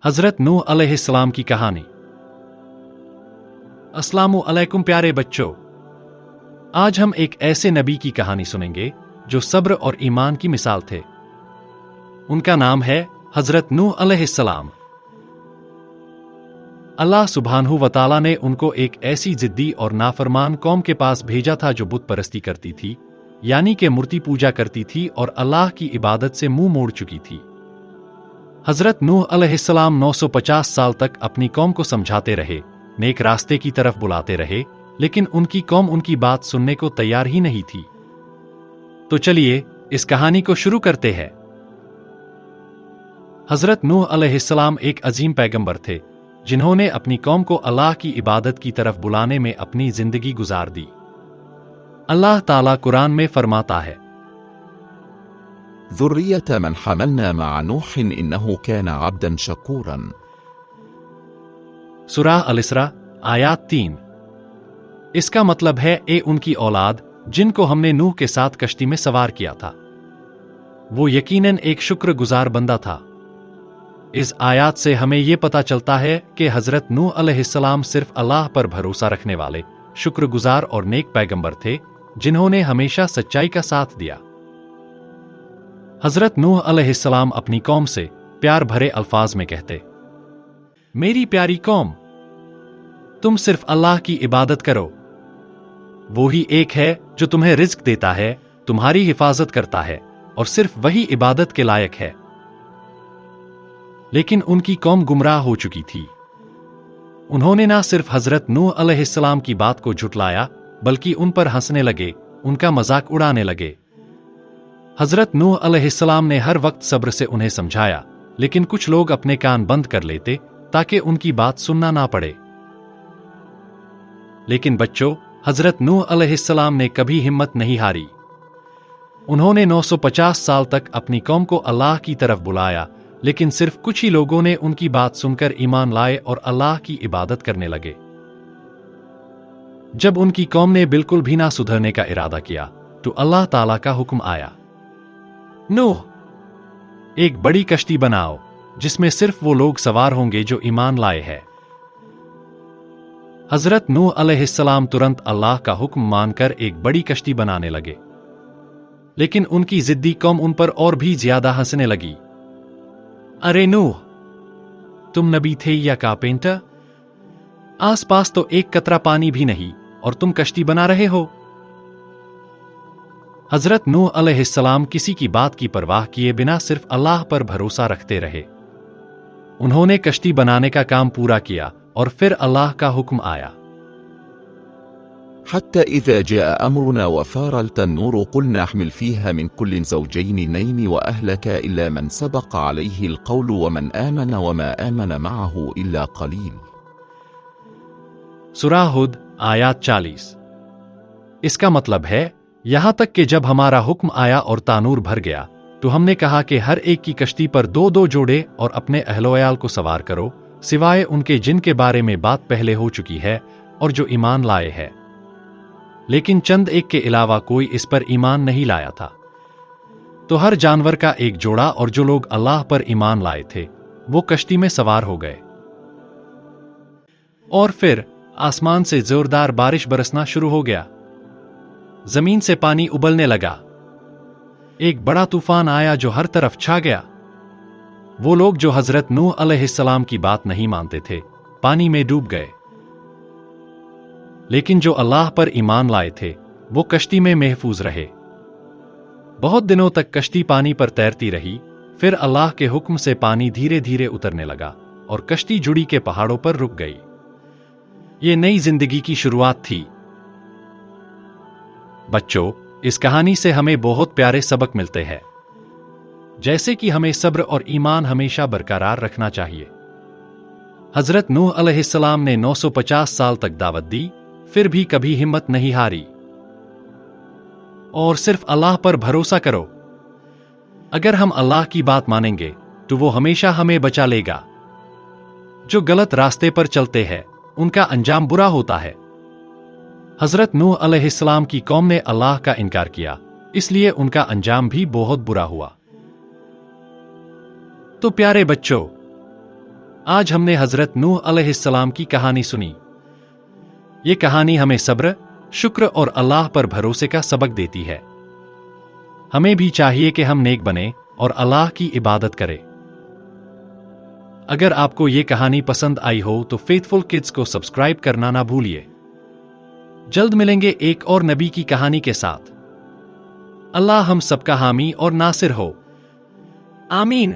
हजरत नूह अलैहिस्सलाम की कहानी। अस्सलामु अलैकुम प्यारे बच्चों, आज हम एक ऐसे नबी की कहानी सुनेंगे जो सब्र और ईमान की मिसाल थे। उनका नाम है हजरत नूह अलैहिस्सलाम। अल्लाह सुब्हानहू व तआला ने उनको एक ऐसी जिद्दी और नाफरमान कौम के पास भेजा था जो बुत परस्ती करती थी, यानी कि मूर्ति पूजा करती थी और अल्लाह की इबादत से मुंह मोड़ चुकी थी। हजरत नूह अलैहिस्सलाम 950 साल तक अपनी कौम को समझाते रहे, नेक रास्ते की तरफ बुलाते रहे, लेकिन उनकी कौम उनकी बात सुनने को तैयार ही नहीं थी। तो चलिए इस कहानी को शुरू करते हैं। हजरत नूह अलैहिस्सलाम एक अजीम पैगंबर थे, जिन्होंने अपनी कौम को अल्लाह की इबादत की तरफ बुलाने में अपनी जिंदगी गुजार दी। अल्लाह ताला कुरान में फरमाता है, ذرية من حملنا مع نوح إنه كان عبدا شكورا। सूरह अल-इसरा आयात 3। इसका मतलब है ए उनकी औलाद जिनको हमने नूह के साथ कश्ती में सवार किया था, वो यकीनन एक शुक्रगुजार बंदा था। इस आयात से हमें यह पता चलता है कि हजरत नूह अलैहिस्सलाम सिर्फ अल्लाह पर भरोसा रखने वाले शुक्रगुजार और नेक पैगंबर थे, जिन्होंने हमेशा सच्चाई का साथ दिया। हजरत नूह अलैहिस्सलाम अपनी कौम से प्यार भरे अल्फाज में कहते, मेरी प्यारी कौम, तुम सिर्फ अल्लाह की इबादत करो। वो ही एक है जो तुम्हें रिज्क देता है, तुम्हारी हिफाजत करता है और सिर्फ वही इबादत के लायक है। लेकिन उनकी कौम गुमराह हो चुकी थी। उन्होंने ना सिर्फ हजरत नूह अलैहिस्सलाम की बात को झुटलाया, बल्कि उन पर हंसने लगे, उनका मजाक उड़ाने लगे। हजरत नूह अलैहिस्सलाम ने हर वक्त सब्र से उन्हें समझाया, लेकिन कुछ लोग अपने कान बंद कर लेते ताकि उनकी बात सुनना ना पड़े। लेकिन बच्चों, हजरत नूह अलैहिस्सलाम ने कभी हिम्मत नहीं हारी। उन्होंने 950 साल तक अपनी कौम को अल्लाह की तरफ बुलाया, लेकिन सिर्फ कुछ ही लोगों ने उनकी बात सुनकर ईमान लाए और अल्लाह की इबादत करने लगे। जब उनकी कौम ने बिल्कुल भी ना सुधरने का इरादा किया, तो अल्लाह ताला का हुक्म आया, नूह, एक बड़ी कश्ती बनाओ जिसमें सिर्फ वो लोग सवार होंगे जो ईमान लाए हैं। हजरत नूह अलैहिस्सलाम तुरंत अल्लाह का हुक्म मानकर एक बड़ी कश्ती बनाने लगे। लेकिन उनकी जिद्दी कौम उन पर और भी ज्यादा हंसने लगी। अरे नूह, तुम नबी थे या कारपेंटर? आसपास तो एक कतरा पानी भी नहीं और तुम कश्ती बना रहे हो। हजरत नूह अलैहिस्सलाम किसी की बात की परवाह किए बिना सिर्फ अल्लाह पर भरोसा रखते रहे। उन्होंने कश्ती बनाने का काम पूरा किया और फिर अल्लाह का हुक्म आया, حتى إذا جاء أمرنا وفارت النور قلنا احمل فيها من كل زوجين اثنين وأهلك إلا من سبق عليه القول ومن آمن وما آمن معه إلا قليل। सूरह हुद आयात 40। इसका मतलब है, यहां तक कि जब हमारा हुक्म आया और तानूर भर गया, तो हमने कहा कि हर एक की कश्ती पर दो दो जोड़े और अपने अहलोयाल को सवार करो, सिवाय उनके जिनके बारे में बात पहले हो चुकी है और जो ईमान लाए हैं। लेकिन चंद एक के अलावा कोई इस पर ईमान नहीं लाया था। तो हर जानवर का एक जोड़ा और जो लोग अल्लाह पर ईमान लाए थे, वो कश्ती में सवार हो गए। और फिर आसमान से जोरदार बारिश बरसना शुरू हो गया। जमीन से पानी उबलने लगा। एक बड़ा तूफान आया जो हर तरफ छा गया। वो लोग जो हजरत नूह अलैहिस्सलाम की बात नहीं मानते थे, पानी में डूब गए। लेकिन जो अल्लाह पर ईमान लाए थे, वो कश्ती में महफूज रहे। बहुत दिनों तक कश्ती पानी पर तैरती रही। फिर अल्लाह के हुक्म से पानी धीरे धीरे उतरने लगा और कश्ती जुड़ी के पहाड़ों पर रुक गई। ये नई जिंदगी की शुरुआत थी। बच्चों, इस कहानी से हमें बहुत प्यारे सबक मिलते हैं, जैसे कि हमें सब्र और ईमान हमेशा बरकरार रखना चाहिए। हजरत नूह अलैहिस्सलाम ने 950 साल तक दावत दी, फिर भी कभी हिम्मत नहीं हारी। और सिर्फ अल्लाह पर भरोसा करो। अगर हम अल्लाह की बात मानेंगे, तो वो हमेशा हमें बचा लेगा। जो गलत रास्ते पर चलते हैं, उनका अंजाम बुरा होता है। हजरत नूह अलैहिस्सलाम की कौम ने अल्लाह का इनकार किया, इसलिए उनका अंजाम भी बहुत बुरा हुआ। तो प्यारे बच्चों, آج ہم نے حضرت نوح علیہ السلام کی کہانی سنی۔ یہ کہانی ہمیں صبر، شکر اور اللہ پر بھروسے کا سبق دیتی ہے۔ ہمیں بھی چاہیے کہ ہم نیک بنیں اور اللہ کی عبادت کریں۔ اگر آپ کو یہ کہانی پسند آئی ہو تو فیتھفل کڈز کو سبسکرائب کرنا نہ بھولیے۔ جلد ملیں گے ایک اور نبی کی کہانی کے ساتھ۔ اللہ ہم سب کا حامی اور ناصر ہو۔ آمین۔